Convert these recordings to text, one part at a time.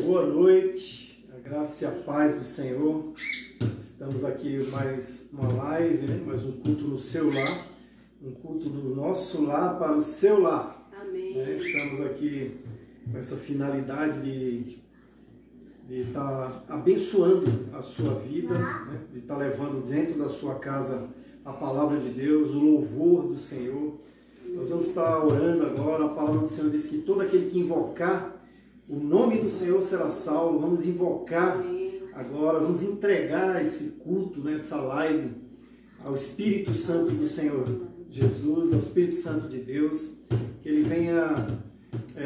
Boa noite, a graça e a paz do Senhor. Estamos aqui mais uma live, mais um culto no seu lar, um culto do nosso lar para o seu lar. Amém. Estamos aqui com essa finalidade de estar abençoando a sua vida, de estar levando dentro da sua casa a palavra de Deus, o louvor do Senhor. Nós vamos estar orando agora. A palavra do Senhor diz que todo aquele que invocar o nome do Senhor será salvo. Vamos invocar agora, vamos entregar esse culto, essa live, ao Espírito Santo do Senhor Jesus, ao Espírito Santo de Deus, que Ele venha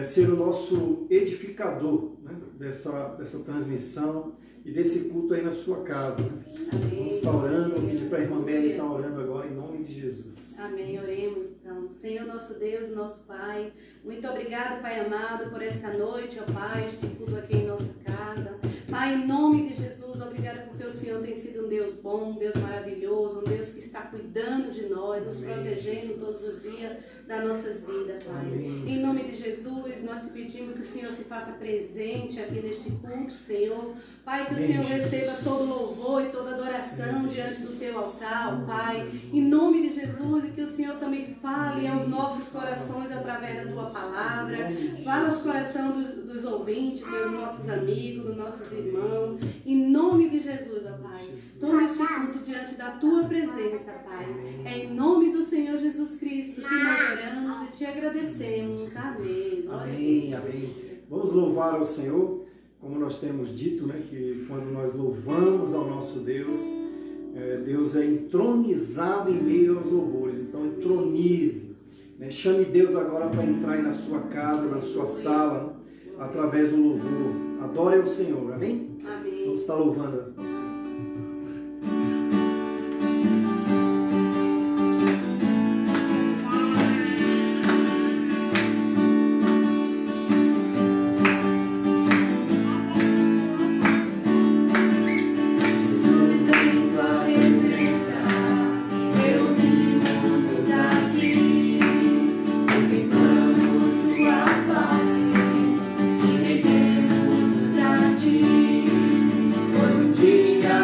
ser o nosso edificador dessa transmissão e desse culto aí na sua casa. Vamos estar orando, vou pedir para a irmã Meli estar orando agora em nome de Jesus. Amém, oremos então. Senhor nosso Deus, nosso Pai, muito obrigado, Pai amado, por esta noite, ó Pai, este culto aqui em nossa casa. Pai, em nome de Jesus, obrigado porque o Senhor tem sido um Deus bom, um Deus maravilhoso, um Deus que está cuidando de nós, nos protegendo todos os dias das nossas vidas, Pai. Amém. Em nome de Jesus, nós te pedimos que o Senhor se faça presente aqui neste culto, Senhor. Pai, que o Senhor receba todo louvor e toda adoração diante do teu altar, ó Pai. Em nome de Jesus, e que o Senhor também fale aos nossos corações através da tua palavra. Fala aos corações dos ouvintes, Senhor, dos nossos amigos, dos nossos irmãos. Em nome de Jesus, ó Pai. Todo este culto diante da tua presença, Pai. É em nome do Senhor Jesus Cristo que nós oramos e te agradecemos. Amém. Glória a Amém, Deus. amém. Vamos louvar ao Senhor, como nós temos dito, que quando nós louvamos ao nosso Deus, Deus é entronizado em meio aos louvores. Então entronize, chame Deus agora para entrar aí na sua casa, na sua sala, através do louvor. Adore ao Senhor, amém? Amém. Vamos estar louvando ao Senhor. Dia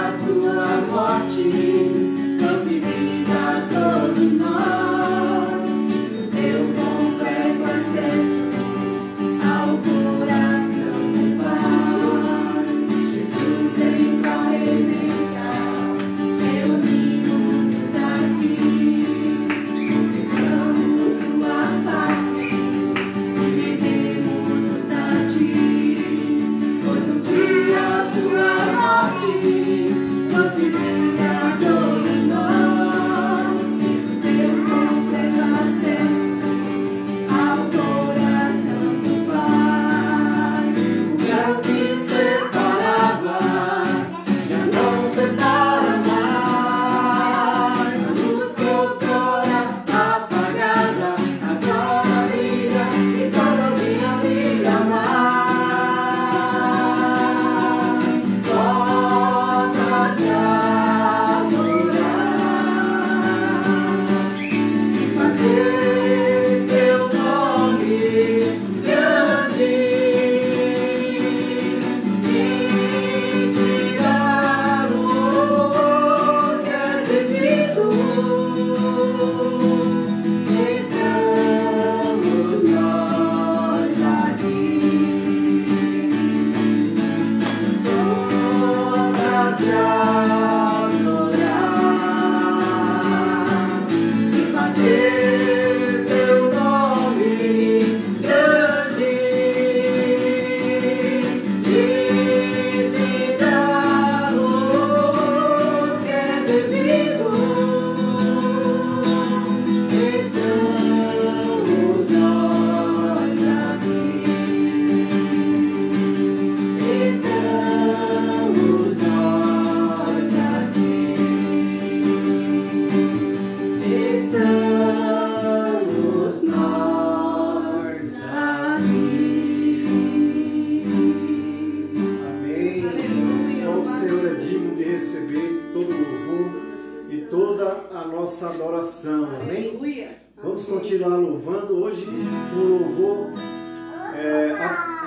continuar louvando. Hoje um louvor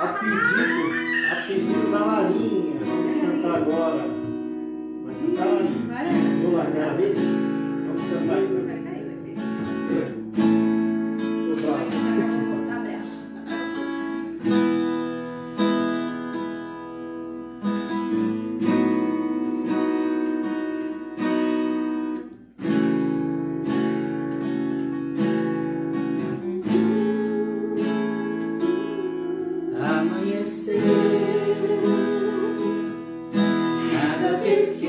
a pedido da Larinha. Vamos cantar agora. Vai cantar, Larinha? Vou largar a vez? Vamos cantar então. Vai cair, vai cair. Tô bravo. Tá bravo. Amanhecer, cada vez que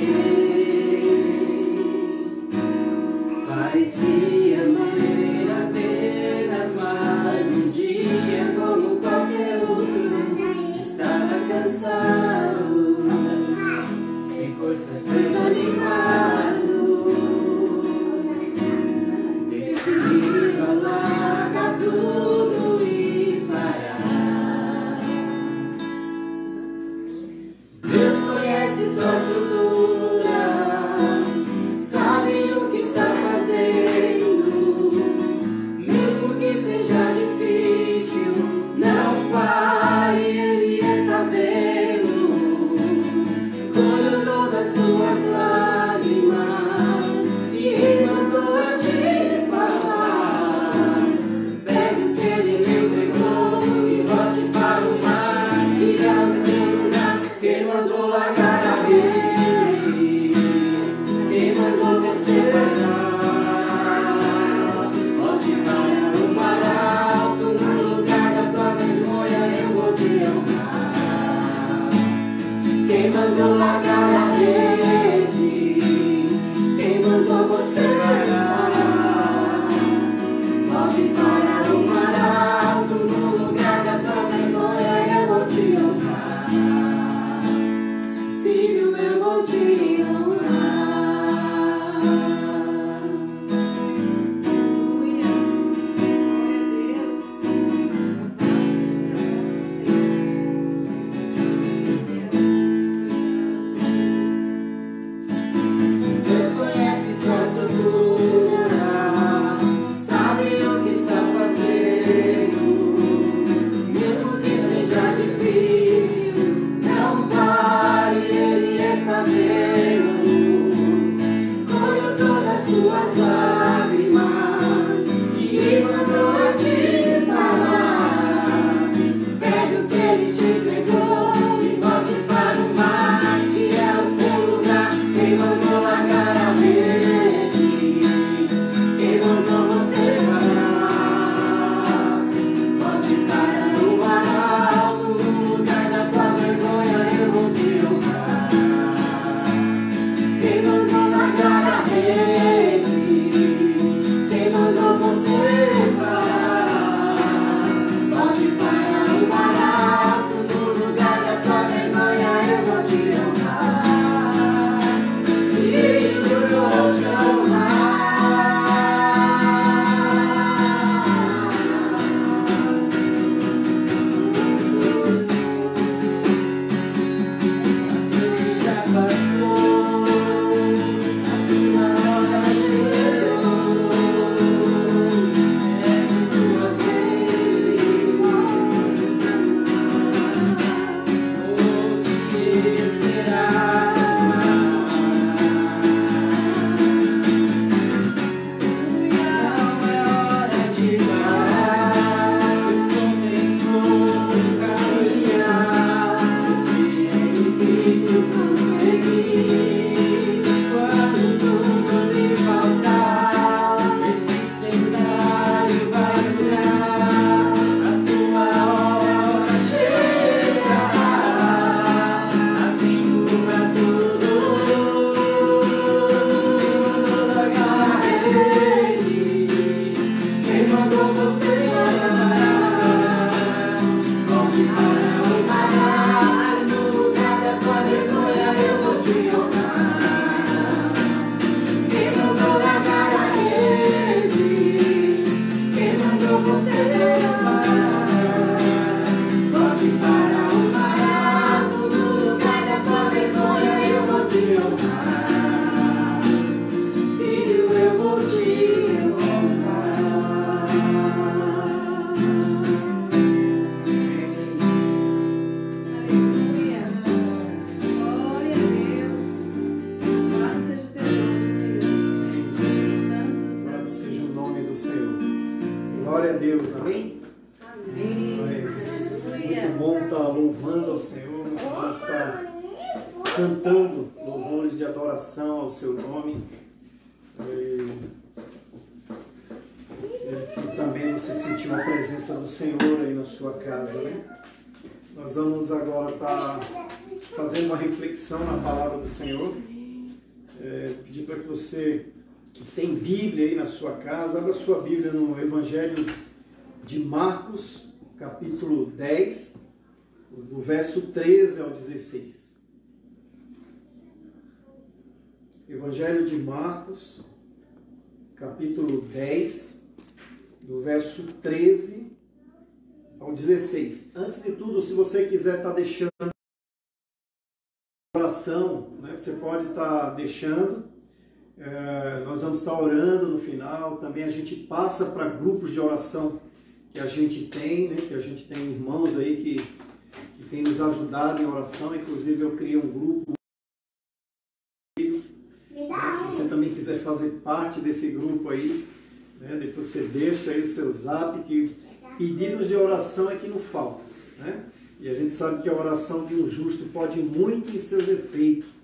louvando ao Senhor, nós vamos estar cantando louvores de adoração ao seu nome. Que também você sentiu a presença do Senhor aí na sua casa, né? Nós vamos agora estar fazendo uma reflexão na palavra do Senhor. Pedir para que você que tem Bíblia aí na sua casa, abra sua Bíblia no Evangelho de Marcos, capítulo 10, do verso 13 ao 16. Evangelho de Marcos, capítulo 10, do verso 13 ao 16. Antes de tudo, se você quiser estar deixando oração, né, você pode estar deixando. Nós vamos estar orando no final. Também a gente passa para grupos de oração que a gente tem, né, que a gente tem irmãos aí que tem nos ajudado em oração. Inclusive eu criei um grupo. Se você também quiser fazer parte desse grupo aí, né, depois você deixa aí o seu zap, que pedidos de oração é que não falta, né? E a gente sabe que a oração de um justo pode muito em seus efeitos.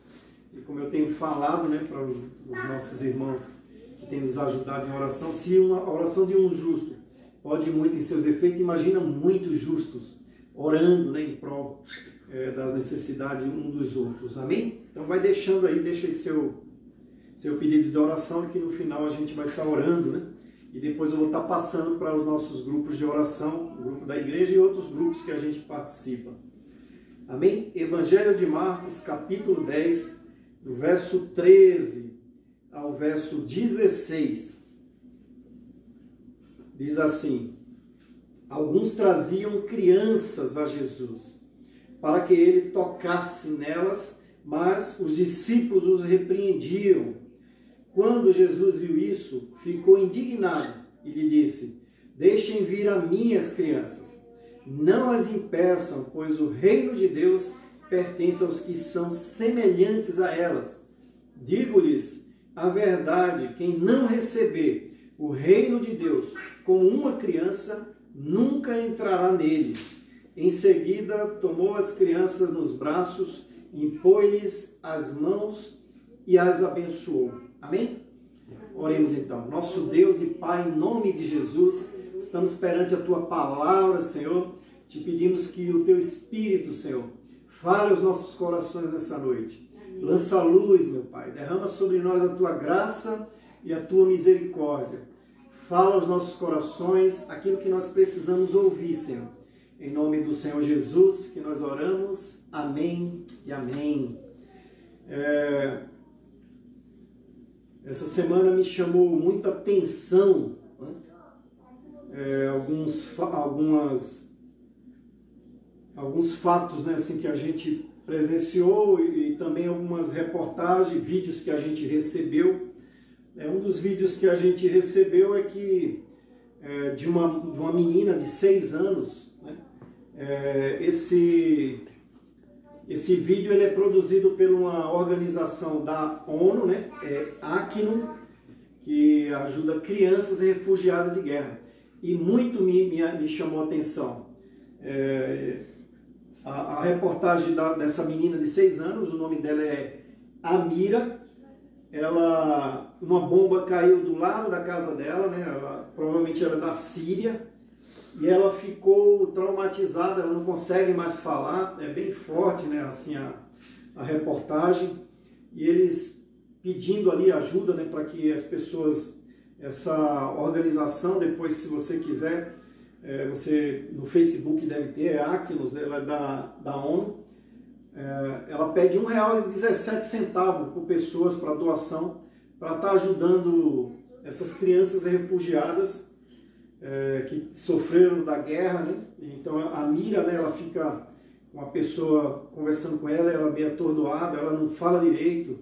E como eu tenho falado, né, para os nossos irmãos que têm nos ajudado em oração, se a oração de um justo pode muito em seus efeitos, imagina muitos justos orando, né, em prol das necessidades um dos outros. Amém? Então vai deixando aí, deixa aí seu pedido de oração, que no final a gente vai estar orando, né? E depois eu vou estar passando para os nossos grupos de oração, o grupo da igreja e outros grupos que a gente participa. Amém? Evangelho de Marcos, capítulo 10, do verso 13 ao verso 16. Diz assim: alguns traziam crianças a Jesus, para que ele tocasse nelas, mas os discípulos os repreendiam. Quando Jesus viu isso, ficou indignado e lhe disse: deixem vir a mim as crianças, não as impeçam, pois o reino de Deus pertence aos que são semelhantes a elas. Digo-lhes a verdade, quem não receber o reino de Deus como uma criança, nunca entrará nele. Em seguida, tomou as crianças nos braços, impôs-lhes as mãos e as abençoou. Amém? Oremos então. Nosso Deus e Pai, em nome de Jesus, estamos perante a Tua palavra, Senhor. Te pedimos que o Teu Espírito, Senhor, fale aos nossos corações nessa noite. Lança a luz, meu Pai. Derrama sobre nós a Tua graça e a Tua misericórdia. Fala aos nossos corações aquilo que nós precisamos ouvir, Senhor. Em nome do Senhor Jesus que nós oramos. Amém e amém. Essa semana me chamou muita atenção, né? Alguns fatos, né, assim, que a gente presenciou e também algumas reportagens, vídeos que a gente recebeu. Um dos vídeos que a gente recebeu é que de uma menina de 6 anos, né? Esse vídeo ele é produzido por uma organização da ONU, né? Acnur, que ajuda crianças refugiadas de guerra. E muito me chamou a atenção. A reportagem dessa menina de 6 anos, o nome dela é Amira. Uma bomba caiu do lado da casa dela, né? Provavelmente ela é da Síria. E ela ficou traumatizada, ela não consegue mais falar, é bem forte, né, assim, a reportagem. E eles pedindo ali ajuda, né, para que as pessoas, essa organização, depois se você quiser, você no Facebook deve ter, é Acnur, ela é da ONU. Ela pede R$1,17 por pessoas para doação, para estar ajudando essas crianças refugiadas, que sofreram da guerra, né? Então a Mira, né, ela fica uma pessoa conversando com ela, ela é meio atordoada, ela não fala direito,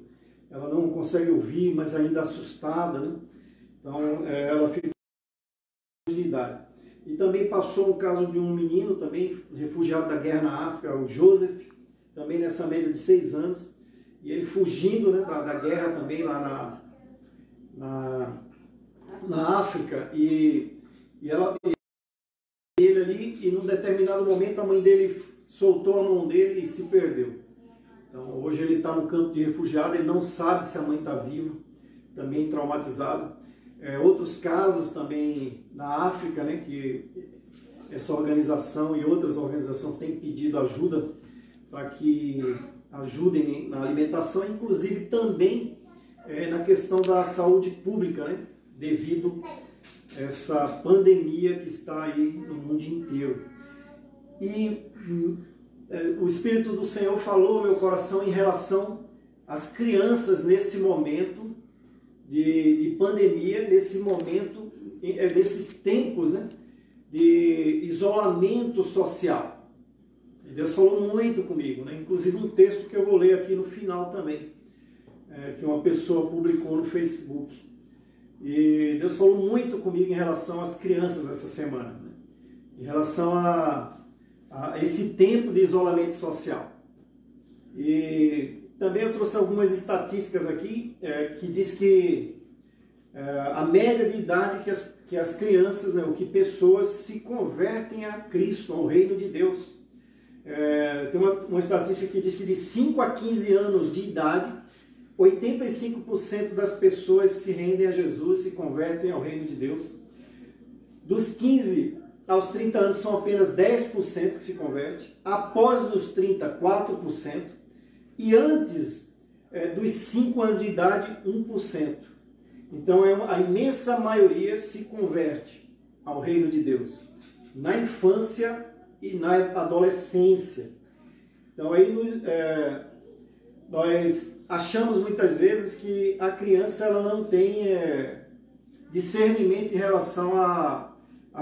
ela não consegue ouvir, mas ainda assustada, né? Então ela fica de idade. E também passou um caso de um menino também refugiado da guerra na África, o Joseph, também nessa média de 6 anos, e ele fugindo, né, da guerra também lá na África, ele ali, e num determinado momento a mãe dele soltou a mão dele e se perdeu. Então hoje ele está no campo de refugiado, ele não sabe se a mãe está viva, também traumatizado. Outros casos também na África, né, que essa organização e outras organizações têm pedido ajuda para que ajudem na alimentação, inclusive também na questão da saúde pública, né, devido a essa pandemia que está aí no mundo inteiro. E o Espírito do Senhor falou ao meu coração em relação às crianças nesse momento de pandemia, nesse momento, desses tempos, né, de isolamento social. E Deus falou muito comigo, né? Inclusive um texto que eu vou ler aqui no final também, que uma pessoa publicou no Facebook. E Deus falou muito comigo em relação às crianças essa semana, né? Em relação a esse tempo de isolamento social. E também eu trouxe algumas estatísticas aqui que diz que a média de idade que as crianças, né, ou que pessoas se convertem a Cristo, ao reino de Deus. Tem uma estatística que diz que de 5 a 15 anos de idade, 85% das pessoas se rendem a Jesus, se convertem ao reino de Deus. Dos 15 aos 30 anos são apenas 10% que se converte. Após os 30, 4%. E antes dos 5 anos de idade, 1%. Então a imensa maioria se converte ao reino de Deus na infância e na adolescência. Então aí nós achamos muitas vezes que a criança ela não tem discernimento em relação a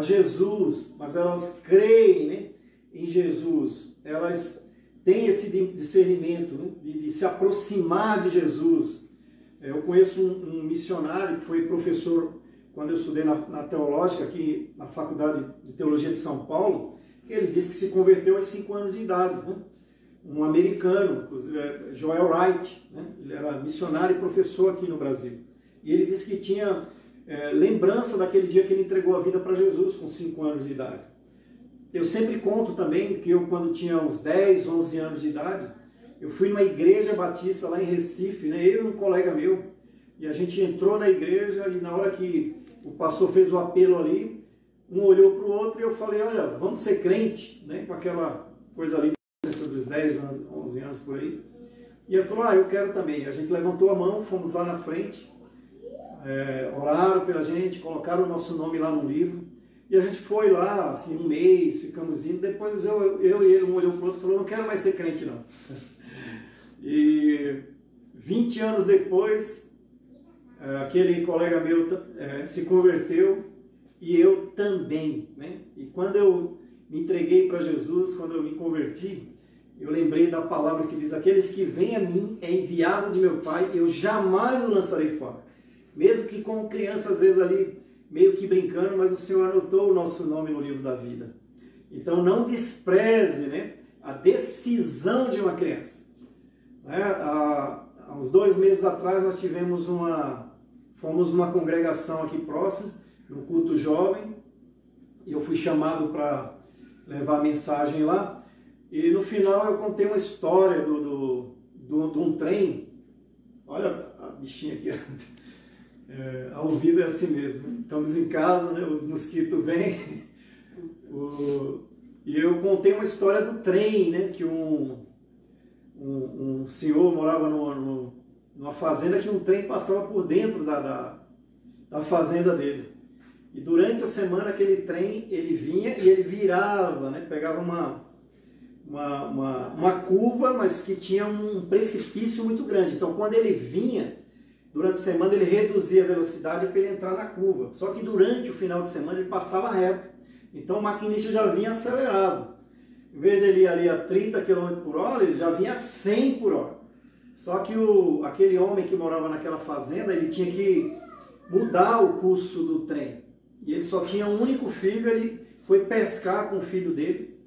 Jesus, mas elas creem, né, em Jesus, elas têm esse discernimento, né, de se aproximar de Jesus. Eu conheço um missionário que foi professor quando eu estudei na teológica aqui na Faculdade de Teologia de São Paulo, que ele disse que se converteu aos 5 anos de idade, né? Um americano, inclusive Joel Wright, né? Ele era missionário e professor aqui no Brasil. E ele disse que tinha lembrança daquele dia que ele entregou a vida para Jesus com 5 anos de idade. Eu sempre conto também que eu, quando tinha uns 10, 11 anos de idade, eu fui numa igreja batista lá em Recife, né? Eu e um colega meu, e a gente entrou na igreja e na hora que o pastor fez o apelo ali, um olhou para o outro e eu falei, olha, vamos ser crente, né? Com aquela coisa ali dos 10 anos, 11 anos por aí. E ele falou, eu quero também. A gente levantou a mão, fomos lá na frente, oraram pela gente, colocaram o nosso nome lá no livro, e a gente foi lá, assim, um mês, ficamos indo, depois eu e ele, um olhou para o outro e falou, não quero mais ser crente não. E 20 anos depois, aquele colega meu se converteu e eu também, né? E quando eu me entreguei para Jesus, quando eu me converti, eu lembrei da palavra que diz, aqueles que vêm a mim é enviado de meu Pai, eu jamais o lançarei fora. Mesmo que como criança, às vezes ali, meio que brincando, mas o Senhor anotou o nosso nome no livro da vida. Então não despreze, né, a decisão de uma criança. Há uns 2 meses atrás nós fomos numa congregação aqui próximo, no culto jovem, e eu fui chamado para levar a mensagem lá, e no final eu contei uma história de um trem. Olha a bichinha aqui, ao vivo é assim mesmo, estamos em casa, né? Os mosquitos vêm, e eu contei uma história do trem, né? Que um senhor morava numa fazenda que um trem passava por dentro da fazenda dele. E durante a semana aquele trem, ele vinha e ele virava, né? Pegava uma curva, mas que tinha um precipício muito grande. Então quando ele vinha, durante a semana ele reduzia a velocidade para ele entrar na curva. Só que durante o final de semana ele passava reto. Então o maquinista já vinha acelerado. Em vez dele ir ali a 30 km por hora, ele já vinha a 100 por hora. Só que aquele homem que morava naquela fazenda, ele tinha que mudar o curso do trem. E ele só tinha um único filho, ele foi pescar com o filho dele.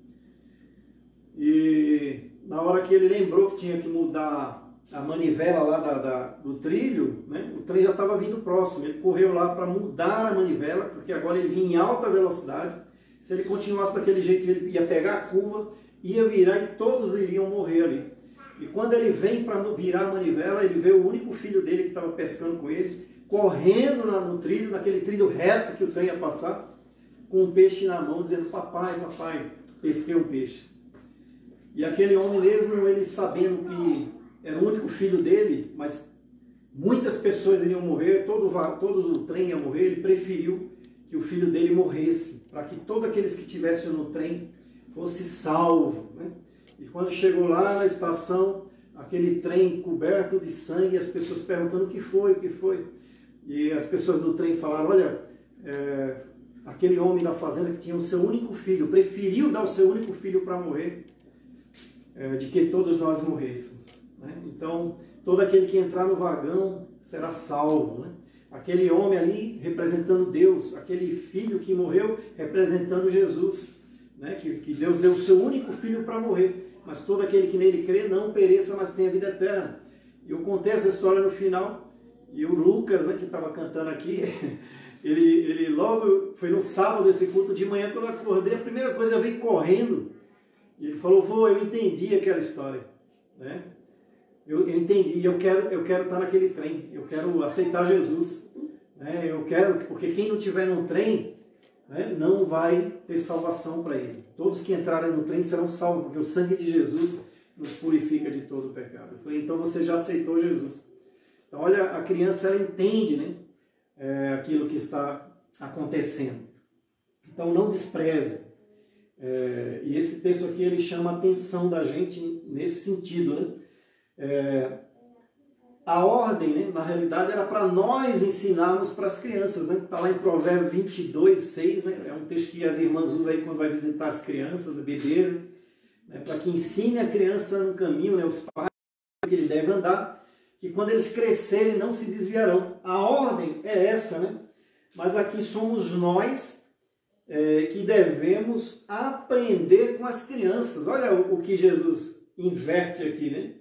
E na hora que ele lembrou que tinha que mudar a manivela lá do trilho, né, o trem já estava vindo próximo. Ele correu lá para mudar a manivela, porque agora ele vinha em alta velocidade. Se ele continuasse daquele jeito, ele ia pegar a curva, ia virar e todos iriam morrer ali. E quando ele vem para virar a manivela, ele vê o único filho dele que estava pescando com ele, correndo no trilho, naquele trilho reto que o trem ia passar, com um peixe na mão, dizendo: papai, papai, pesquei um peixe. E aquele homem mesmo, ele sabendo que era o único filho dele, mas muitas pessoas iriam morrer, todos o trem ia morrer, ele preferiu que o filho dele morresse, para que todos aqueles que estivessem no trem fossem salvos, né? E quando chegou lá na estação, aquele trem coberto de sangue, as pessoas perguntando o que foi, o que foi. E as pessoas do trem falaram: olha, aquele homem da fazenda que tinha o seu único filho, preferiu dar o seu único filho para morrer, de que todos nós morrêssemos, né? Então, todo aquele que entrar no vagão será salvo, né? Aquele homem ali representando Deus, aquele filho que morreu representando Jesus, né? Que Deus deu o seu único filho para morrer, mas todo aquele que nele crê não pereça, mas tenha vida eterna. Eu contei essa história no final, e o Lucas, né, que estava cantando aqui, ele logo, foi no sábado esse culto, de manhã quando eu acordei, a primeira coisa eu vim correndo, e ele falou: vô, eu entendi aquela história, né? Eu entendi, eu quero estar naquele trem, eu quero aceitar Jesus, né? Eu quero, porque quem não estiver no trem, né, não vai ter salvação para ele. Todos que entrarem no trem serão salvos, porque o sangue de Jesus nos purifica de todo o pecado. Eu falei: então você já aceitou Jesus. Então, olha, a criança, ela entende, né, aquilo que está acontecendo. Então, não despreze. E esse texto aqui, ele chama a atenção da gente nesse sentido, né? A ordem, né, na realidade, era para nós ensinarmos para as crianças, né? Está lá em Provérbios 22, 6, né? É um texto que as irmãs usam aí quando vai visitar as crianças, o bebeiro, né? Para que ensine a criança no caminho, né, os pais, que ele deve andar, que quando eles crescerem não se desviarão. A ordem é essa, né? Mas aqui somos nós que devemos aprender com as crianças. Olha o que Jesus inverte aqui, né?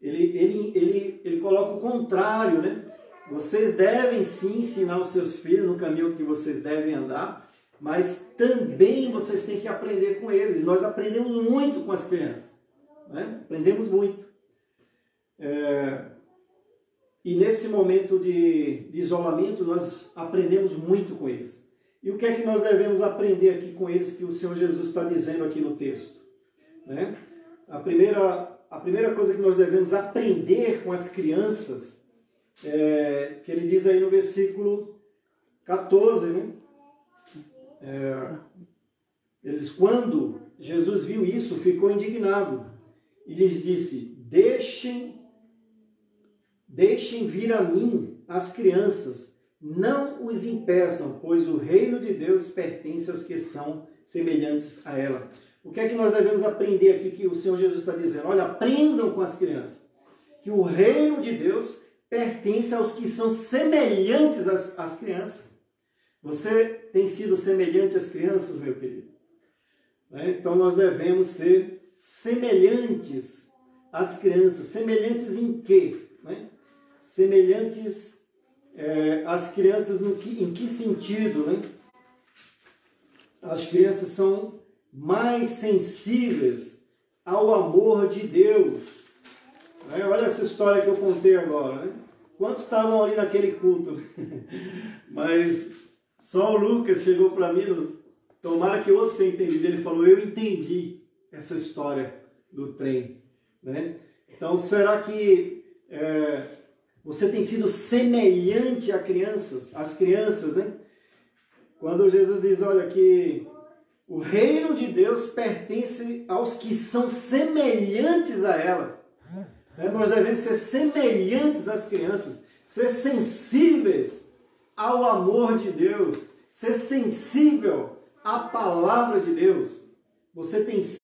Ele coloca o contrário, né? Vocês devem sim ensinar os seus filhos no caminho que vocês devem andar, mas também vocês têm que aprender com eles. Nós aprendemos muito com as crianças, né? Aprendemos muito. E nesse momento de isolamento, nós aprendemos muito com eles. E o que é que nós devemos aprender aqui com eles, que o Senhor Jesus está dizendo aqui no texto, né? A primeira coisa que nós devemos aprender com as crianças, que ele diz aí no versículo 14, né? Eles, quando Jesus viu isso, ficou indignado e lhes disse: deixem vir a mim as crianças, não os impeçam, pois o reino de Deus pertence aos que são semelhantes a ela. O que é que nós devemos aprender aqui que o Senhor Jesus está dizendo? Olha, aprendam com as crianças, que o reino de Deus pertence aos que são semelhantes às crianças. Você tem sido semelhante às crianças, meu querido? Então nós devemos ser semelhantes às crianças. Semelhantes em quê? Semelhantes às crianças em que sentido? As crianças são mais sensíveis ao amor de Deus. Olha essa história que eu contei agora, né? Quantos estavam ali naquele culto? Mas só o Lucas chegou para mim, tomara que outros tenham entendido, ele falou: eu entendi essa história do trem, né? Então, será que você tem sido semelhante às crianças, né? Quando Jesus diz, olha, que o reino de Deus pertence aos que são semelhantes a elas. Nós devemos ser semelhantes às crianças, ser sensíveis ao amor de Deus, ser sensível à palavra de Deus. Você tem sido.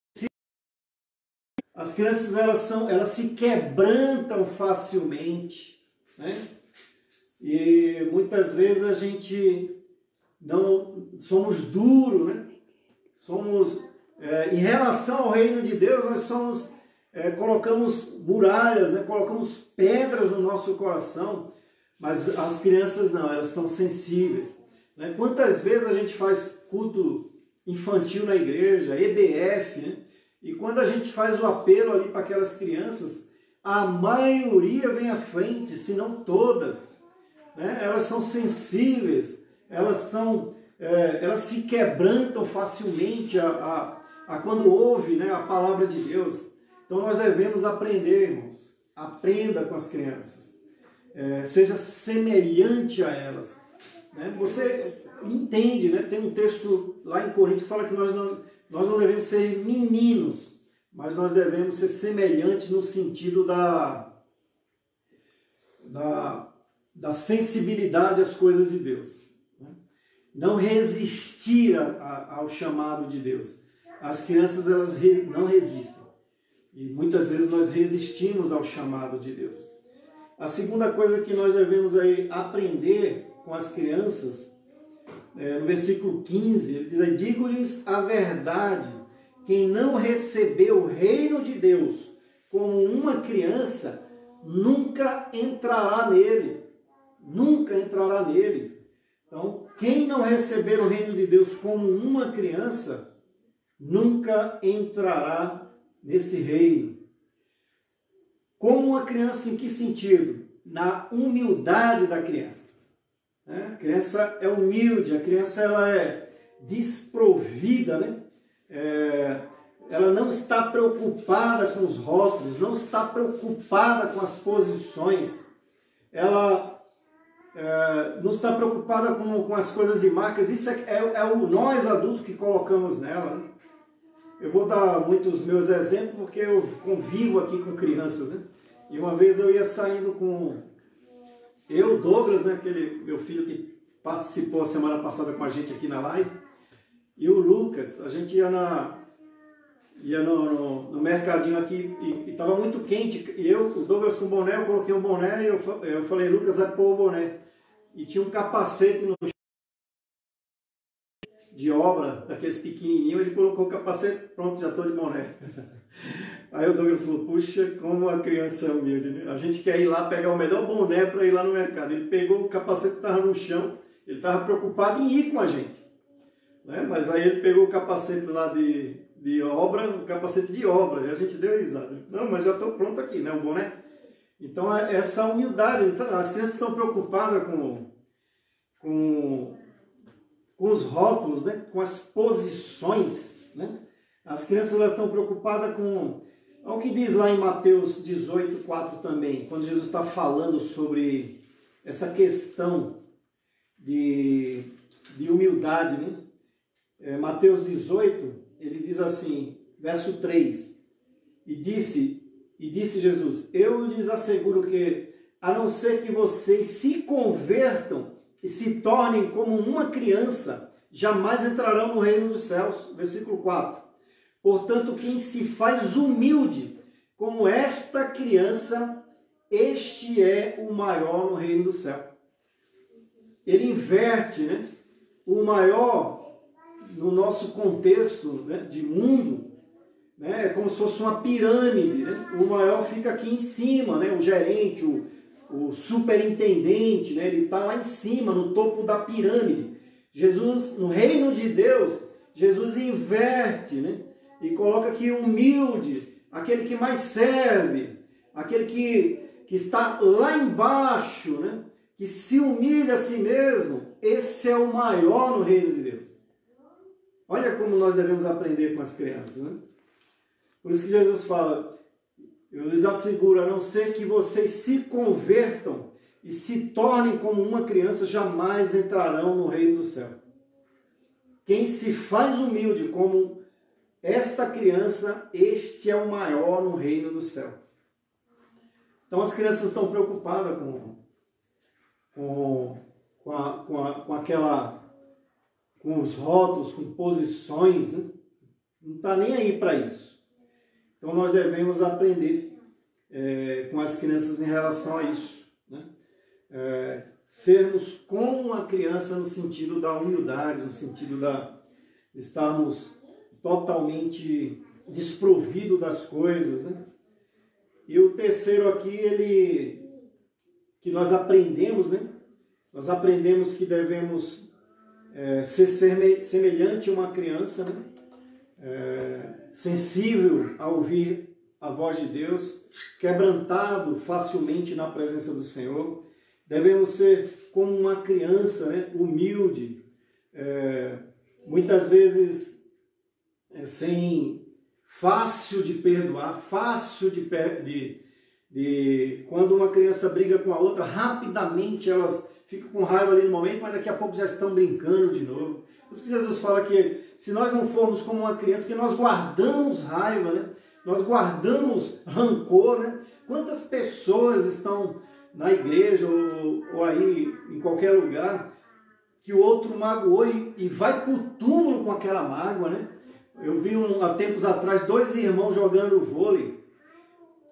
As crianças, elas se quebrantam facilmente, né? E muitas vezes a gente não somos duros, né? Em relação ao reino de Deus, nós colocamos muralhas, né? Colocamos pedras no nosso coração, mas as crianças não, elas são sensíveis, né? Quantas vezes a gente faz culto infantil na igreja, EBF, né? E quando a gente faz o apelo ali para aquelas crianças, a maioria vem à frente, se não todas, né? Elas são sensíveis, elas se quebrantam facilmente a quando ouve, né, a palavra de Deus. Então nós devemos aprender, irmãos. Aprenda com as crianças. Seja semelhante a elas. Né? Você entende, né? Tem um texto lá em Coríntios que fala que nós não devemos ser meninos, mas nós devemos ser semelhantes no sentido da sensibilidade às coisas de Deus. Né? Não resistir ao chamado de Deus. As crianças, elas não resistem. E muitas vezes nós resistimos ao chamado de Deus. A segunda coisa que nós devemos aí aprender com as crianças, no versículo 15, ele diz aí, digo-lhes a verdade, quem não recebeu o reino de Deus como uma criança, nunca entrará nele. Nunca entrará nele. Então, quem não receber o reino de Deus como uma criança, nunca entrará nesse reino. Como uma criança, em que sentido? Na humildade da criança. A criança é humilde, a criança ela é desprovida, né? Ela não está preocupada com os rótulos, não está preocupada com as posições, ela não está preocupada com as coisas de marcas. Isso nós adultos que colocamos nela, né? Eu vou dar muitos meus exemplos porque eu convivo aqui com crianças, né? E uma vez eu ia saindo com Douglas, né? Aquele meu filho que participou a semana passada com a gente aqui na live, e o Lucas. A gente ia no mercadinho aqui e estava muito quente. E o Douglas com boné, eu coloquei um boné e eu falei, Lucas, vai pôr o boné. E tinha um capacete no de obra, daqueles pequenininhos, ele colocou o capacete, pronto, já estou de boné. Aí o Douglas falou, puxa, como a criança é humilde, né? A gente quer ir lá pegar o melhor boné para ir lá no mercado. Ele pegou o capacete que estava no chão, ele estava preocupado em ir com a gente. Né? Mas aí ele pegou o capacete lá de obra, o capacete de obra, e a gente deu risada. Não, mas já estou pronto aqui, né? O boné. Então, essa humildade, então, as crianças estão preocupadas com os rótulos, né? Com as posições, né? As crianças elas estão preocupadas com... Olha o que diz lá em Mateus 18:4 também, quando Jesus está falando sobre essa questão de humildade, né? Mateus 18, ele diz assim, verso 3, e disse Jesus, eu lhes asseguro que, a não ser que vocês se convertam e se tornem como uma criança, jamais entrarão no reino dos céus. Versículo 4. Portanto, quem se faz humilde como esta criança, este é o maior no reino do céu. Ele inverte, né? O maior, no nosso contexto, né, de mundo, né, é como se fosse uma pirâmide. Né? O maior fica aqui em cima, né? O gerente, o superintendente, né? Ele está lá em cima, no topo da pirâmide. Jesus, no reino de Deus, Jesus inverte, né? E coloca aqui humilde, aquele que mais serve, aquele que está lá embaixo, né? Que se humilha a si mesmo, esse é o maior no reino de Deus. Olha como nós devemos aprender com as crianças, né? Por isso que Jesus fala, eu lhes asseguro, a não ser que vocês se convertam e se tornem como uma criança, jamais entrarão no reino do céu. Quem se faz humilde como esta criança, este é o maior no reino do céu. Então as crianças estão preocupadas com os rótulos, com posições, né? Não está nem aí para isso. Então nós devemos aprender com as crianças em relação a isso, né? Sermos como uma criança no sentido da humildade, no sentido de estarmos totalmente desprovidos das coisas, né? E o terceiro aqui, que nós aprendemos, né? Nós aprendemos que devemos ser semelhante a uma criança, né? Sensível a ouvir a voz de Deus, quebrantado facilmente na presença do Senhor. Devemos ser como uma criança, né? Humilde, muitas vezes fácil de perdoar, fácil quando uma criança briga com a outra, rapidamente elas ficam com raiva ali no momento, mas daqui a pouco já estão brincando de novo. Por isso que Jesus fala que se nós não formos como uma criança, porque nós guardamos raiva, né? Nós guardamos rancor, né? Quantas pessoas estão na igreja ou aí em qualquer lugar que o outro magoou e vai para o túmulo com aquela mágoa, né? Eu vi há tempos atrás 2 irmãos jogando vôlei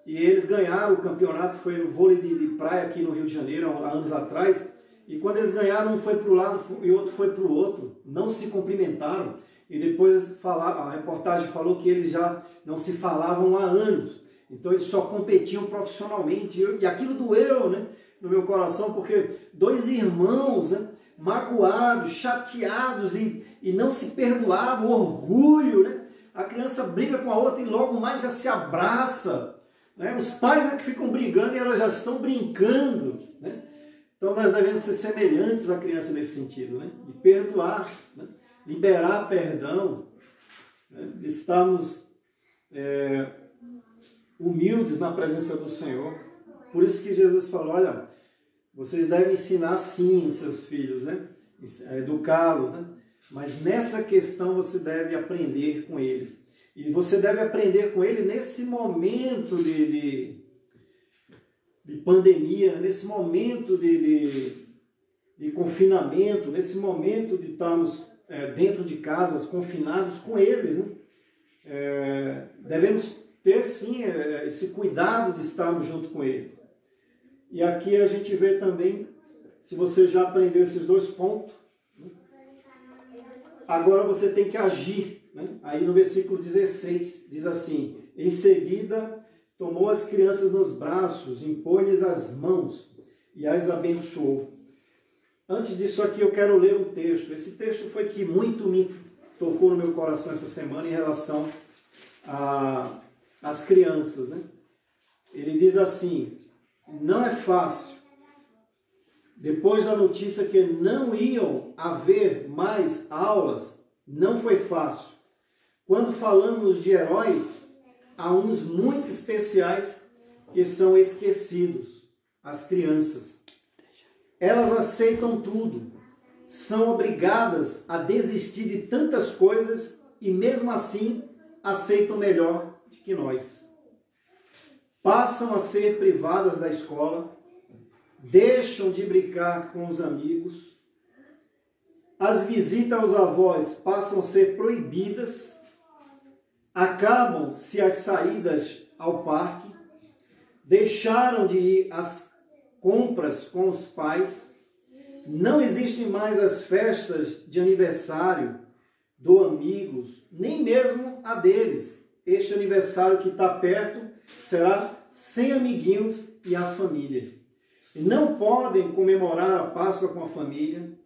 e eles ganharam o campeonato, foi no vôlei de praia aqui no Rio de Janeiro, há anos atrás, e quando eles ganharam, um foi para um lado e o outro foi para o outro, não se cumprimentaram, e depois a reportagem falou que eles já não se falavam há anos, então eles só competiam profissionalmente, e aquilo doeu, né, no meu coração, porque 2 irmãos, né, magoados, chateados e não se perdoavam, orgulho, né? A criança briga com a outra e logo mais já se abraça, né? Os pais é que ficam brigando e elas já estão brincando, né? Então nós devemos ser semelhantes à criança nesse sentido, né? De perdoar, né? Liberar perdão, né? De estarmos humildes na presença do Senhor. Por isso que Jesus falou, olha, vocês devem ensinar sim os seus filhos, né? Educá-los, né? Mas nessa questão você deve aprender com eles. E você deve aprender com ele nesse momento de pandemia, nesse momento de confinamento, nesse momento de estarmos dentro de casas, confinados com eles, né? Devemos ter sim esse cuidado de estarmos junto com eles. E aqui a gente vê também, se você já aprendeu esses 2 pontos, né? Agora você tem que agir, né? Aí no versículo 16 diz assim, em seguida tomou as crianças nos braços, impôs-lhes as mãos e as abençoou. Antes disso aqui eu quero ler um texto. Esse texto foi que muito me tocou no meu coração essa semana em relação às crianças, né? Ele diz assim, não é fácil. Depois da notícia que não iam haver mais aulas, não foi fácil. Quando falamos de heróis, há uns muito especiais que são esquecidos, as crianças. Elas aceitam tudo, são obrigadas a desistir de tantas coisas e mesmo assim aceitam melhor do que nós. Passam a ser privadas da escola, deixam de brincar com os amigos, as visitas aos avós passam a ser proibidas, acabam-se as saídas ao parque, deixaram de ir às compras com os pais, não existem mais as festas de aniversário do amigos, nem mesmo a deles. Este aniversário que está perto será sem amiguinhos e a família. E não podem comemorar a Páscoa com a família.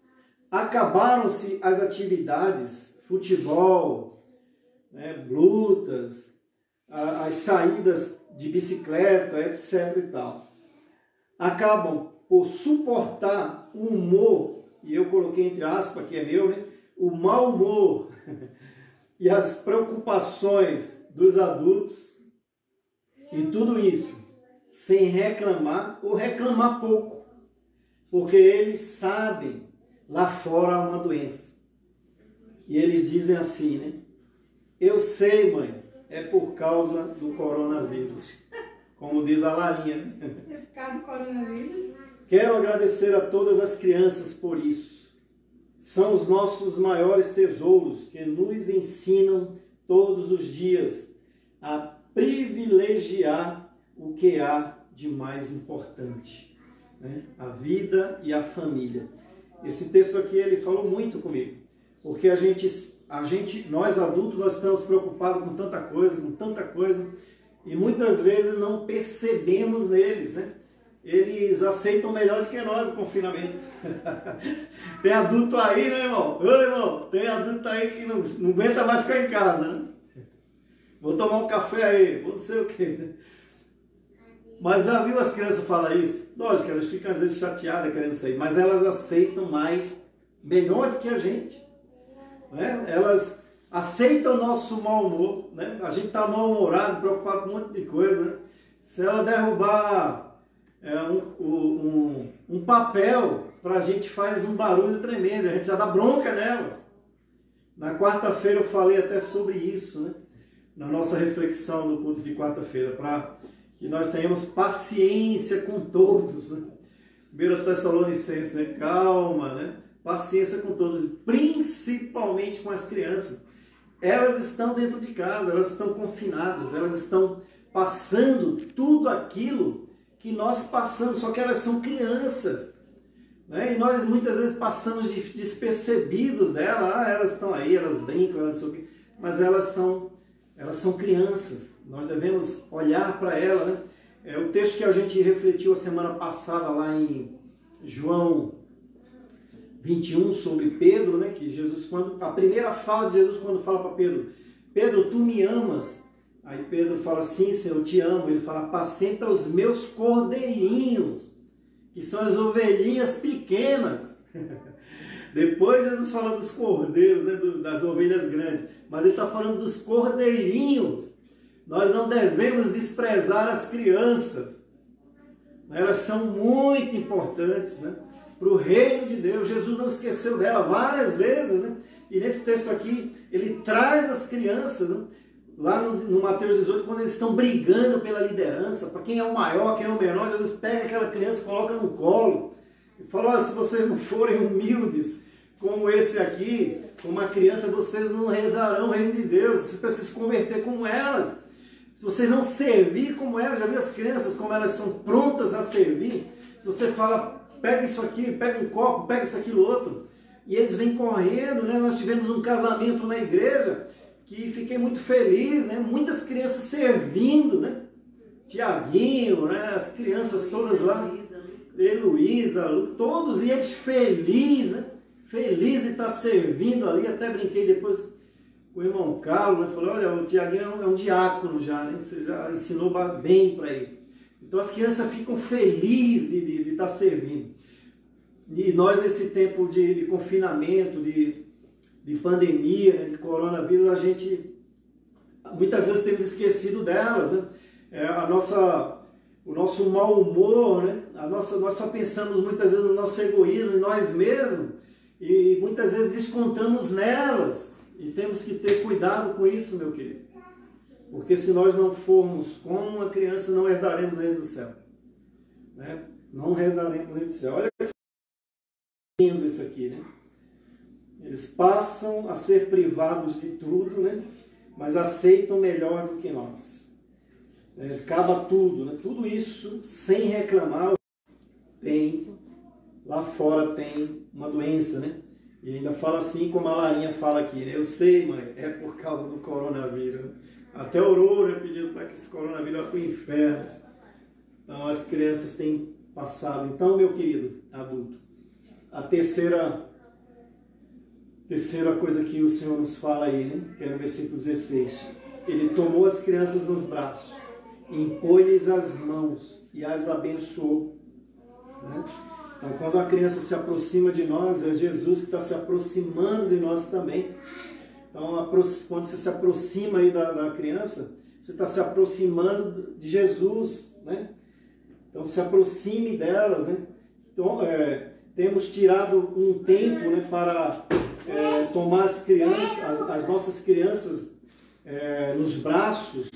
Acabaram-se as atividades, futebol, né, lutas, as saídas de bicicleta, etc. e tal. Acabam por suportar o humor, e eu coloquei entre aspas, que é meu, né, o mau humor e as preocupações dos adultos, e tudo isso sem reclamar ou reclamar pouco, porque eles sabem, lá fora há uma doença. E eles dizem assim, né? Eu sei, mãe, é por causa do coronavírus. Como diz a Larinha, né? É por causa do coronavírus? Quero agradecer a todas as crianças por isso. São os nossos maiores tesouros que nos ensinam todos os dias a privilegiar o que há de mais importante, né? A vida e a família. Esse texto aqui ele falou muito comigo, porque nós adultos, nós estamos preocupados com tanta coisa, e muitas vezes não percebemos neles, né? eles aceitam melhor do que nós o confinamento. Tem adulto aí, né, irmão? Ô, irmão, tem adulto aí que não aguenta mais ficar em casa, né? Vou tomar um café aí, vou não sei o quê. Mas já viu as crianças falar isso? Lógico, elas ficam às vezes chateadas querendo sair, mas elas aceitam mais, melhor do que a gente. Né? Elas aceitam o nosso mau humor, né? A gente está mal-humorado, preocupado com um monte de coisa. Né? Se ela derrubar um papel, para a gente faz um barulho tremendo, a gente já dá bronca nelas. Na quarta-feira eu falei até sobre isso, né? Na nossa reflexão no culto de quarta-feira, para que nós tenhamos paciência com todos. Né? 1 Tessalonicenses, né? Calma, né? Paciência com todos, principalmente com as crianças. Elas estão dentro de casa, elas estão confinadas, elas estão passando tudo aquilo que nós passamos, só que elas são crianças. Né? E nós muitas vezes passamos despercebidos dela, elas estão aí, elas brincam, elas são... mas elas são crianças. Nós devemos olhar para ela. Né? O texto que a gente refletiu a semana passada lá em João 21 sobre Pedro, né? Que Jesus, a primeira fala de Jesus quando fala para Pedro, Pedro, tu me amas? Aí Pedro fala, sim, Senhor, eu te amo. Ele fala, apacenta os meus cordeirinhos, que são as ovelhinhas pequenas. Depois Jesus fala dos cordeiros, né? Das ovelhas grandes, mas ele está falando dos cordeirinhos. Nós não devemos desprezar as crianças. Elas são muito importantes, né? Para o reino de Deus. Jesus não esqueceu dela várias vezes, né? E nesse texto aqui, ele traz as crianças, né? Lá no Mateus 18, quando eles estão brigando pela liderança, para quem é o maior, quem é o menor, Jesus pega aquela criança e coloca no colo. E fala, se vocês não forem humildes como esse aqui, como uma criança, vocês não herdarão o reino de Deus. Vocês precisam se converter como elas. Se vocês não servir como elas, já viu as crianças como elas são prontas a servir? Se você fala, pega isso aqui, pega um copo, pega isso, aquilo, outro, e eles vêm correndo, né? Nós tivemos um casamento na igreja que fiquei muito feliz, né? Muitas crianças servindo, né? Tiaguinho, né? As crianças todas lá, Heloísa, todos, e eles felizes, né? Feliz de estar servindo ali. Até brinquei depois com o irmão Carlos, né? Falei, olha, o Tiaguinho é um diácono já, né? Você já ensinou bem para ele. Então as crianças ficam felizes de estar servindo. E nós nesse tempo de confinamento, de pandemia, né, de coronavírus, a gente muitas vezes temos esquecido delas, né? O nosso mau humor, né? Nós só pensamos muitas vezes no nosso egoísmo, em nós mesmos, e muitas vezes descontamos nelas, e temos que ter cuidado com isso, meu querido, porque se nós não formos como uma criança, não herdaremos o reino do céu, né? Não herdaremos o reino do céu. Olha que lindo isso aqui, né? Eles passam a ser privados de tudo, né? Mas aceitam melhor do que nós. Acaba tudo, né? Tudo isso sem reclamar. Lá fora tem uma doença, né? E ainda fala assim como a Larinha fala aqui, né? Eu sei, mãe, é por causa do coronavírus. Até orou, né? Pedindo para que esse coronavírus vá para o inferno. Então as crianças têm passado. Então, meu querido adulto, a terceira coisa que o Senhor nos fala aí, né? Que é no versículo 16. Ele tomou as crianças nos braços, impôs-lhes as mãos e as abençoou. Né? Então, quando a criança se aproxima de nós, é Jesus que está se aproximando de nós também. Então, quando você se aproxima aí da criança, você está se aproximando de Jesus, né? Então, se aproxime delas, né? Então, temos tirado um tempo, né, para tomar as nossas crianças nos braços,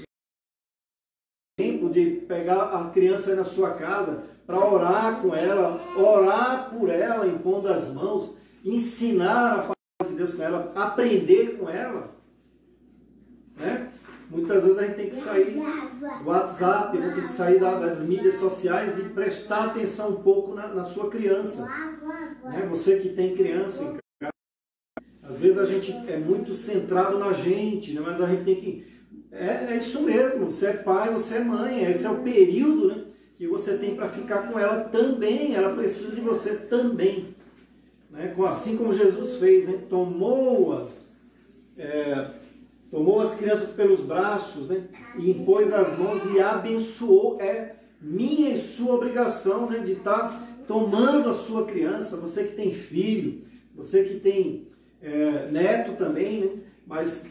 tempo de pegar a criança aí na sua casa para orar com ela, orar por ela, impondo as mãos, ensinar a palavra de Deus com ela, aprender com ela, né? Muitas vezes a gente tem que sair do WhatsApp, né? Tem que sair das mídias sociais e prestar atenção um pouco na sua criança, né? Você que tem criança em casa, às vezes a gente é muito centrado na gente, né? Mas a gente tem que... É isso mesmo, você é pai, você é mãe, esse é o período, né, que você tem para ficar com ela também, ela precisa de você também. Né? Assim como Jesus fez, né? Tomou as crianças pelos braços, né? E impôs as mãos e abençoou. É minha e sua obrigação, né? De estar tomando a sua criança, você que tem filho, você que tem neto também, né? Mas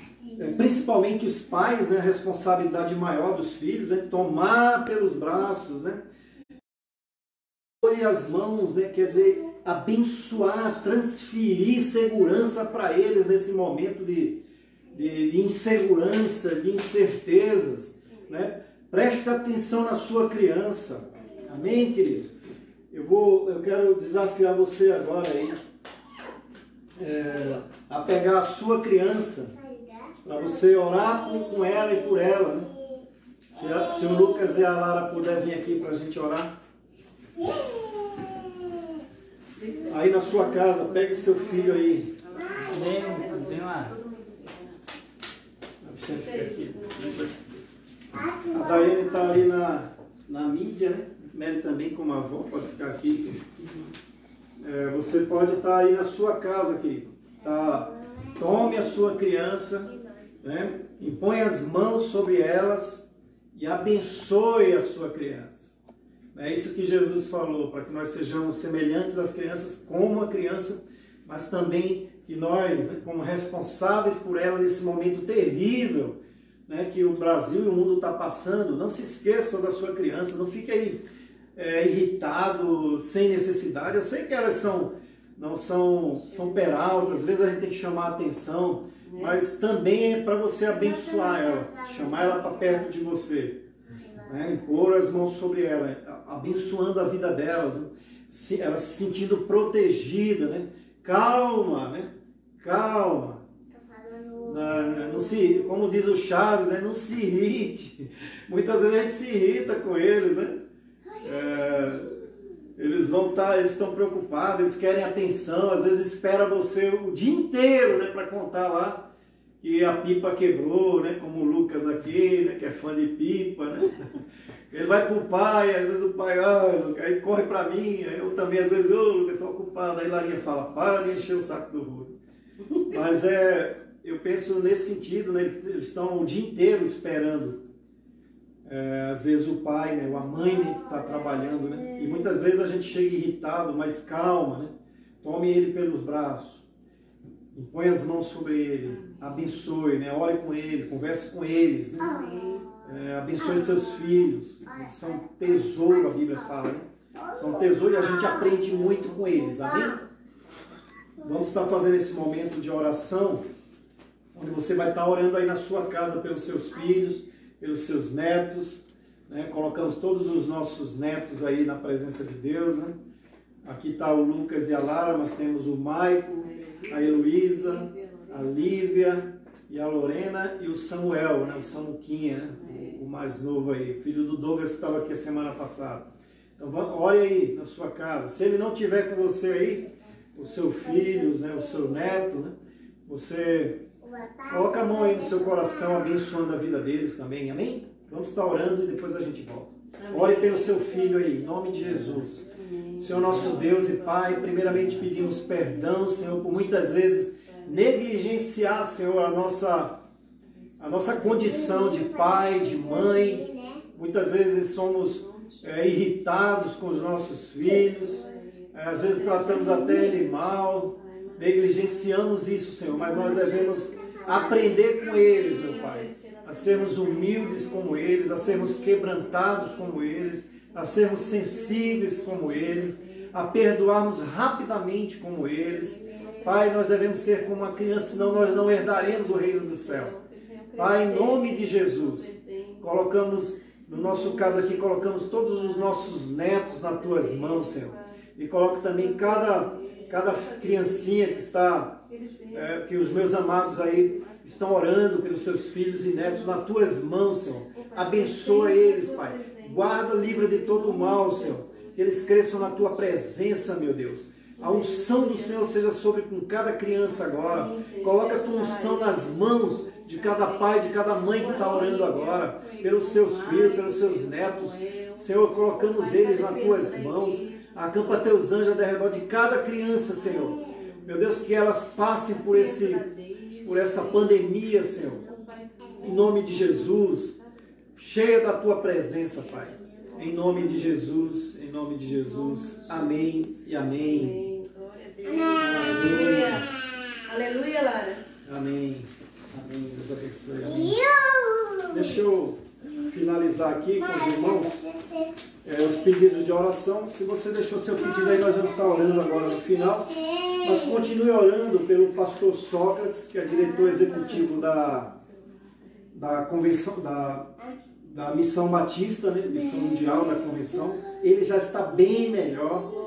principalmente os pais, né? A responsabilidade maior dos filhos, né? Tomar pelos braços, né? E as mãos, né? Quer dizer, abençoar, transferir segurança para eles nesse momento de insegurança, de incertezas, né? Preste atenção na sua criança. Amém, querido? Eu quero desafiar você agora aí a pegar a sua criança para você orar com ela e por ela, né? Se o Lucas e a Lara puderem vir aqui para a gente orar. Aí na sua casa, pegue seu filho aí. Vem lá. Deixa eu ficar aqui. A Daiane está ali na mídia, né? Mary também, como avó, pode ficar aqui. Você pode estar aí na sua casa, querido. Tá? Tome a sua criança, né? Impõe as mãos sobre elas e abençoe a sua criança. É isso que Jesus falou, para que nós sejamos semelhantes às crianças como a criança, mas também que nós, né, como responsáveis por ela nesse momento terrível, né, que o Brasil e o mundo está passando, não se esqueça da sua criança, não fique aí irritado, sem necessidade. Eu sei que elas são peraltas, às vezes a gente tem que chamar a atenção, mas também é para você abençoar ela, chamar ela para perto de você, né, impor as mãos sobre ela, abençoando a vida delas, né, ela se sentindo protegida, né? Calma, né? Calma. Não se, como diz o Chaves, né? Não se irrite. Muitas vezes a gente se irrita com eles, né? Eles estão preocupados, eles querem atenção, às vezes espera você o dia inteiro, né? Para contar lá que a pipa quebrou, né? Como o Lucas aqui, né? Que é fã de pipa, né? Ele vai pro pai, às vezes o pai, aí corre para mim, aí eu também às vezes, Lucas, estou ocupado, aí Larinha fala, para de encher o saco do Rui. Mas eu penso nesse sentido, né? Eles estão o dia inteiro esperando, às vezes o pai, né? Ou a mãe, né? Que está trabalhando, né? E muitas vezes a gente chega irritado, mas calma, né? Tome ele pelos braços, impõe as mãos sobre ele, abençoe, né? Ore com ele, converse com eles, né? Abençoe seus filhos, eles são tesouro, a Bíblia fala, né? São tesouro e a gente aprende muito com eles, amém? Vamos estar fazendo esse momento de oração, onde você vai estar orando aí na sua casa pelos seus filhos, pelos seus netos, né? Colocamos todos os nossos netos aí na presença de Deus, né? Aqui está o Lucas e a Lara, mas temos o Maico, a Heloísa, a Lívia e a Lorena e o Samuel, né? O Samuquinha, né? O mais novo aí, filho do Douglas que estava aqui a semana passada. Então ore aí na sua casa. Se ele não estiver com você aí, o seu filho, né? O seu neto, né? Você coloca a mão aí no seu coração, abençoando a vida deles também, amém? Vamos estar orando e depois a gente volta. Ore pelo seu filho aí, em nome de Jesus. Senhor nosso Deus e Pai, primeiramente pedimos perdão, Senhor, por muitas vezes negligenciar, Senhor, a nossa condição de pai, de mãe. Muitas vezes somos irritados com os nossos filhos, às vezes tratamos até ele mal, negligenciamos isso, Senhor, mas nós devemos aprender com eles, meu Pai, a sermos humildes como eles, a sermos quebrantados como eles, a sermos sensíveis como ele, a perdoarmos rapidamente como eles. Pai, nós devemos ser como uma criança, senão nós não herdaremos o reino do céu. Pai, em nome de Jesus, colocamos, no nosso caso aqui, colocamos todos os nossos netos nas tuas mãos, Senhor. E coloco também cada criancinha que está, que os meus amados aí estão orando pelos seus filhos e netos nas tuas mãos, Senhor. Abençoa eles, Pai. Guarda, livra de todo o mal, Senhor. Que eles cresçam na tua presença, meu Deus. A unção do Senhor seja sobre com cada criança agora. Coloca a tua unção nas mãos de cada pai, de cada mãe que está orando agora, pelos seus filhos, pelos seus netos. Senhor, colocamos eles nas tuas mãos. Acampa teus anjos ao redor de cada criança, Senhor. Meu Deus, que elas passem por essa pandemia, Senhor. Em nome de Jesus, cheia da tua presença, Pai. Em nome de Jesus, em nome de Jesus. Amém e amém. Aleluia. Aleluia, Lara. Amém. Amém. Deus abençoe. Amém. Deixa eu finalizar aqui com os irmãos os pedidos de oração. Se você deixou seu pedido aí, nós vamos estar orando agora no final. Mas continue orando pelo pastor Sócrates, que é diretor executivo da convenção, da Missão Batista, né? Missão Mundial da Convenção. Ele já está bem melhor.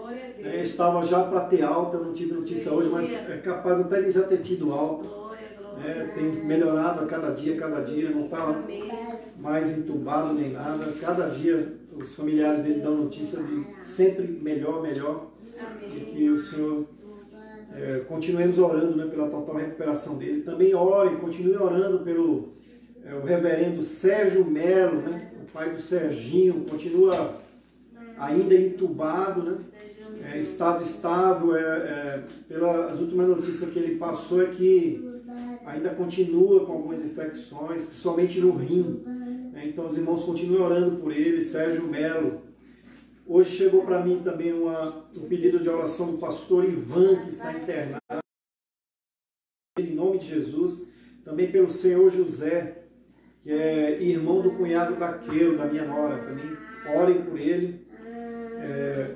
Estava já para ter alta, eu não tive notícia hoje, mas é capaz até de já ter tido alta. Tem melhorado a cada dia, não está mais entubado nem nada. Cada dia os familiares dele dão notícia de sempre melhor. E que o Senhor continuemos orando, né, pela total recuperação dele. Também continue orando pelo o reverendo Sérgio Melo, né, o pai do Serginho, continua ainda entubado, né? Estado estável. Pelas últimas notícias que ele passou é que ainda continua com algumas infecções, principalmente no rim. Então os irmãos continuem orando por ele, Sérgio Melo. Hoje chegou para mim também um pedido de oração do pastor Ivan, que está internado. Em nome de Jesus. Também pelo senhor José, que é irmão do cunhado da minha nora. Também orem por ele.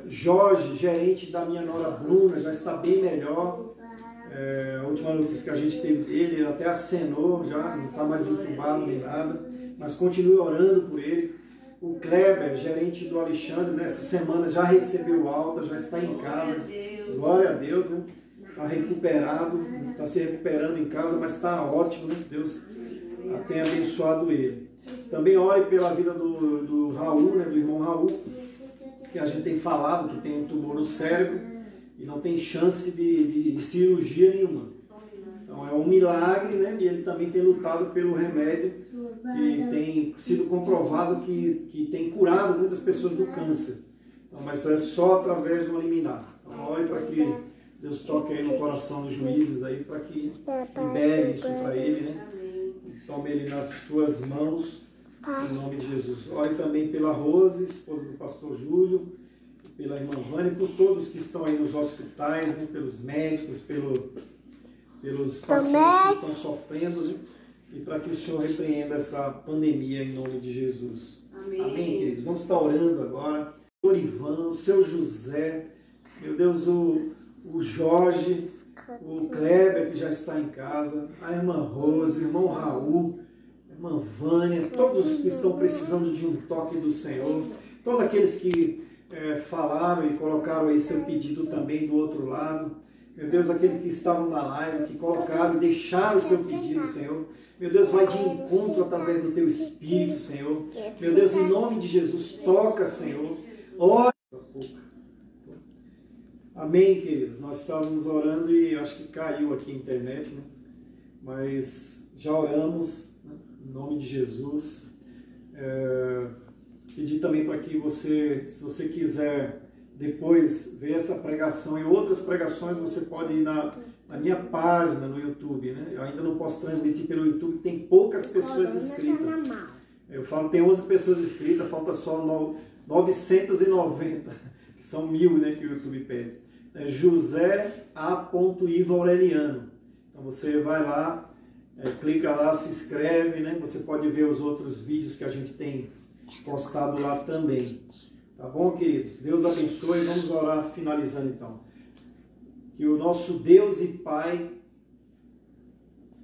Jorge, gerente da minha nora Bruna, já está bem melhor. A última notícia que a gente teve dele, ele até acenou, já não está mais entubado nem nada, mas continue orando por ele. O Kleber, gerente do Alexandre, nessa semana já recebeu alta, já está em casa. Glória a Deus, né? Está recuperado, está se recuperando em casa, mas está ótimo, né? Deus tenha abençoado ele. Também ore pela vida do Raul, né? Do irmão Raul, que a gente tem falado que tem um tumor no cérebro e não tem chance de cirurgia nenhuma. Então é um milagre, né? E ele também tem lutado pelo remédio que tem sido comprovado que tem curado muitas pessoas do câncer. Então, mas é só através do liminar. Então ore para que Deus toque aí no coração dos juízes aí, para que libere isso para ele, né? Tome ele nas suas mãos, em nome de Jesus. Ore também pela Rose, esposa do pastor Júlio, pela irmã Vânia, por todos que estão aí nos hospitais, né? Pelos médicos, pelos pacientes que estão sofrendo, né? E para que o Senhor repreenda essa pandemia em nome de Jesus. Amém. Amém, queridos? Vamos estar orando agora. O Ivan, o seu José, meu Deus, o Jorge, o Kleber, que já está em casa, a irmã Rose, o irmão Raul, a irmã Vânia, todos que estão precisando de um toque do Senhor, todos aqueles que falaram e colocaram aí seu pedido também do outro lado. Meu Deus, aqueles que estavam na live, que colocaram e deixaram o seu pedido, Senhor. Meu Deus, vai de encontro através do Teu Espírito, Senhor. Meu Deus, em nome de Jesus, toca, Senhor. Ora. Amém, queridos. Nós estávamos orando e acho que caiu aqui a internet, né? Mas já oramos, né? Em nome de Jesus. Pedir também para que você, se você quiser depois ver essa pregação e outras pregações, você pode ir na minha página no YouTube, né? Eu ainda não posso transmitir pelo YouTube, tem poucas pessoas inscritas. Eu falo, tem 11 pessoas inscritas, falta só 990, que são 1000, né, que o YouTube pede. José A. Iva Aureliano. Então você vai lá, clica lá, se inscreve, né? Você pode ver os outros vídeos que a gente tem postado lá também. Tá bom, queridos? Deus abençoe. Vamos orar finalizando então. Que o nosso Deus e Pai,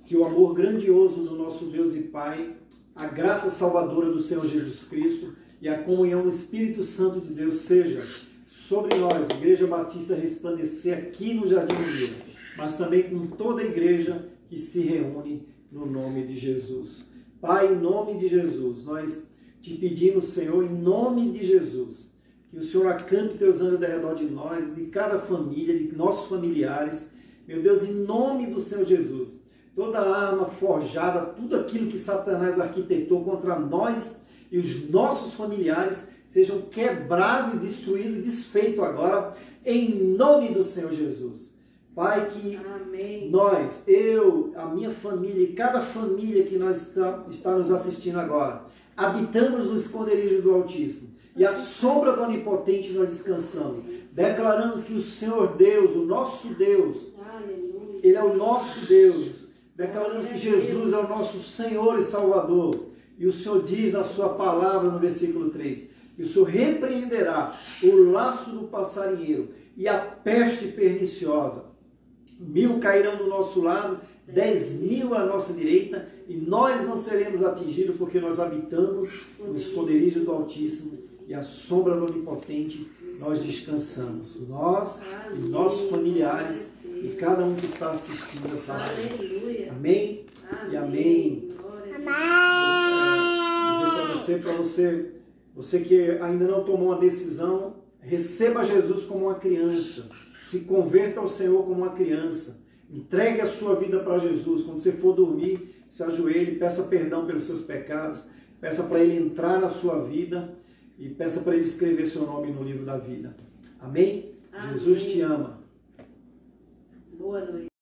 que o amor grandioso do nosso Deus e Pai, a graça salvadora do Senhor Jesus Cristo e a comunhão do Espírito Santo de Deus seja sobre nós, Igreja Batista Resplandecer, aqui no Jardim do Deus, mas também com toda a igreja que se reúne no nome de Jesus. Pai, em nome de Jesus, nós te pedimos, Senhor, em nome de Jesus, que o Senhor acampe teus anjos ao redor de nós, de cada família, de nossos familiares. Meu Deus, em nome do Senhor Jesus, toda arma forjada, tudo aquilo que Satanás arquitetou contra nós e os nossos familiares sejam quebrados, destruídos, desfeitos agora, em nome do Senhor Jesus. Pai, que Amém. nós, eu, a minha família e cada família que nós está nos assistindo agora, habitamos no esconderijo do Altíssimo e à sombra do Onipotente nós descansamos. Declaramos que o Senhor Deus, o nosso Deus, Aleluia. Ele é o nosso Deus. Declaramos que Jesus é o nosso Senhor e Salvador. E o Senhor diz na sua palavra no versículo 3, que o Senhor repreenderá o laço do passarinheiro e a peste perniciosa. 1000 cairão do nosso lado, 10.000 à nossa direita, e nós não seremos atingidos, porque nós habitamos no esconderijo do Altíssimo e à sombra do Onipotente nós descansamos. Nós e nossos familiares e cada um que está assistindo essa live. Aleluia. Amém? E amém. Dizer para você que ainda não tomou uma decisão, receba Jesus como uma criança. Se converta ao Senhor como uma criança. Entregue a sua vida para Jesus. Quando você for dormir, se ajoelhe, peça perdão pelos seus pecados, peça para Ele entrar na sua vida e peça para Ele escrever seu nome no livro da vida. Amém? Amém. Jesus te ama. Boa noite.